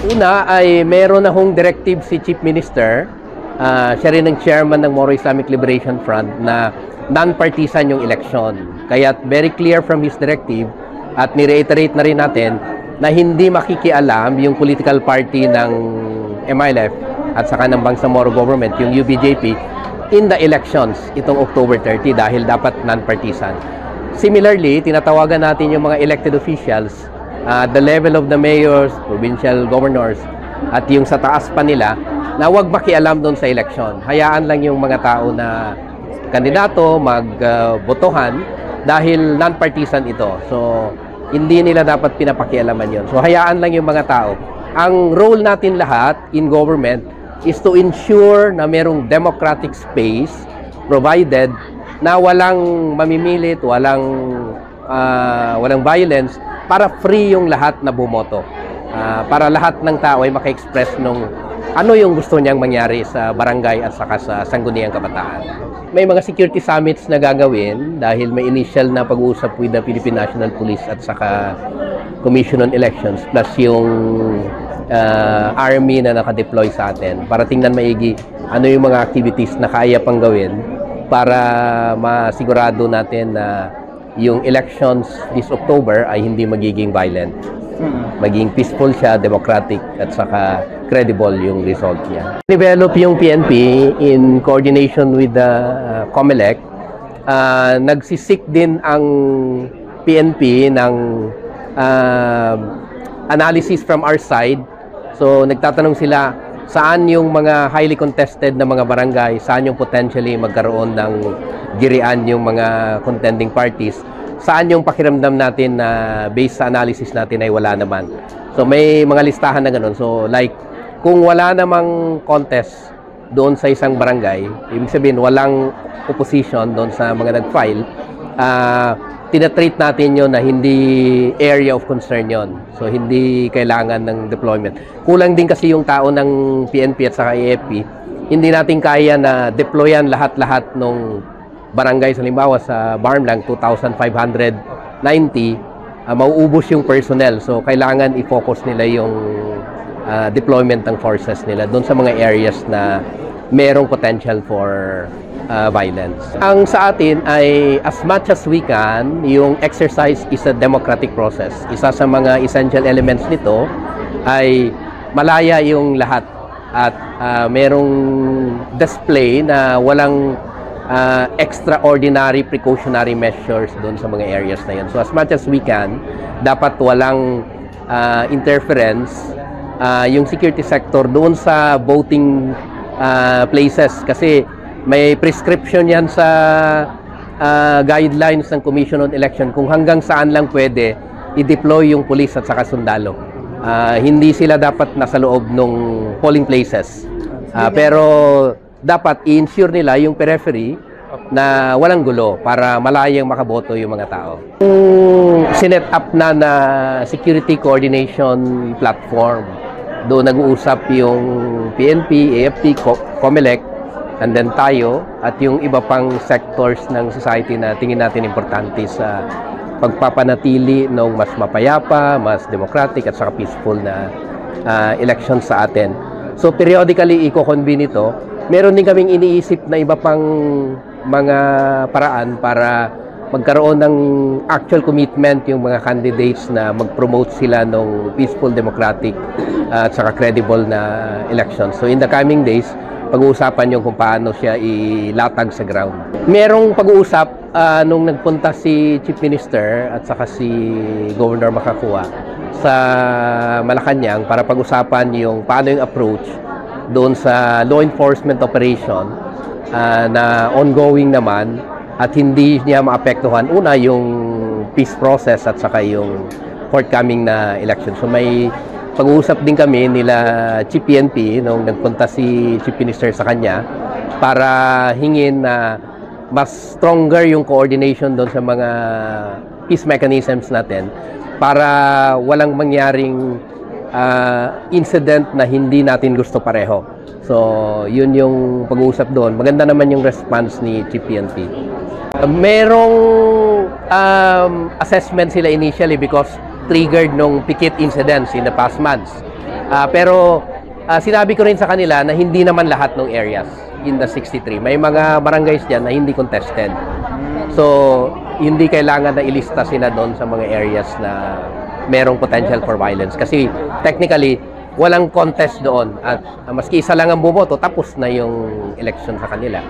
Una ay meron na hong directive si Chief Minister, siya rin ang chairman ng Moro Islamic Liberation Front, na non-partisan yung election. Kaya very clear from his directive at ni-reiterate na rin natin na hindi makikialam yung political party ng MILF at saka ng Bangsamoro government, yung UBJP, in the elections itong October 30 dahil dapat non-partisan. Similarly, tinatawagan natin yung mga elected officials, the level of the mayors, provincial governors, at yung sa taas pa nila, na huwag makialam doon sa election. Hayaan lang yung mga tao na kandidato magbotohan dahil non-partisan ito. So, hindi nila dapat pinapakialaman yun. So, hayaan lang yung mga tao. Ang role natin lahat in government is to ensure na merong democratic space provided na walang mamimilit, walang violence, para free yung lahat na bumoto. Para lahat ng tao ay maka-express nung ano yung gusto niyang mangyari sa barangay at saka sa Sangguniang Kabataan. May mga security summits na gagawin dahil may initial na pag-uusap with the Philippine National Police at saka Commission on Elections plus yung army na nakadeploy sa atin para tingnan maigi ano yung mga activities na kaya pang gawin para masigurado natin na yung elections this October ay hindi magiging violent. Maging peaceful siya, democratic, at saka credible yung result niya. Develop yung PNP in coordination with the COMELEC. Nagsisik din ang PNP ng analysis from our side. So, nagtatanong sila saan yung mga highly contested na mga barangay, saan yung potentially magkaroon ng girian yung mga contending parties, saan yung pakiramdam natin na based sa analysis natin ay wala naman. So may mga listahan na ganun. So like kung wala namang contest doon sa isang barangay, ibig sabihin walang opposition doon sa mga nag-file, tinatreat natin yun na hindi area of concern yon. So hindi kailangan ng deployment. Kulang din kasi yung tao ng PNP at saka AFP. Hindi natin kaya na deployan lahat-lahat nung barangay, sa halimbawa sa Barmlang 2,590, mauubos yung personnel. So kailangan i-focus nila yung deployment ng forces nila doon sa mga areas na merong potential for violence. Ang sa atin ay as much as we can, yung exercise is a democratic process. Isa sa mga essential elements nito ay malaya yung lahat at merong display na walang extraordinary precautionary measures doon sa mga areas na yun. So as much as we can, dapat walang interference yung security sector doon sa voting places kasi may prescription yan sa guidelines ng Commission on Election kung hanggang saan lang pwede i-deploy yung police at saka sundalo. Hindi sila dapat nasa loob ng polling places. Pero dapat i-ensure nila yung periphery na walang gulo para malayang makaboto yung mga tao. Sinet up na security coordination platform. Doon nag-uusap yung PNP, AFP, COMELEC, and then tayo at yung iba pang sectors ng society na tingin natin importante sa pagpapanatili ng mas mapayapa, mas democratic at saka peaceful na election sa atin. So periodically i-convene ito. Meron din kaming iniisip na iba pang mga paraan para magkaroon ng actual commitment yung mga candidates na mag-promote sila ng peaceful, democratic at saka credible na election. So in the coming days, pag-uusapan yung kung paano siya ilatag sa ground. Merong pag-uusap nung nagpunta si Chief Minister at saka si Governor Makakua sa Malacanang para pag-usapan yung paano yung approach doon sa law enforcement operation na ongoing naman at hindi niya maapektuhan una yung peace process at saka yung forthcoming na election. So may pag-uusap din kami nila Chief PNP nung nagpunta si Chief Minister sa kanya para hingin na mas stronger yung coordination doon sa mga peace mechanisms natin para walang mangyaring incident na hindi natin gusto pareho. So, yun yung pag-uusap doon. Maganda naman yung response ni Chief PNP. Merong assessment sila initially because triggered nung picket incidents in the past months. Pero sinabi ko rin sa kanila na hindi naman lahat ng areas in the 63. May mga barangays dyan na hindi contested. So, hindi kailangan na ilista sila doon sa mga areas na merong potential for violence. Kasi technically, walang contest doon. At maski isa lang ang bumoto, tapos na yung election sa kanila.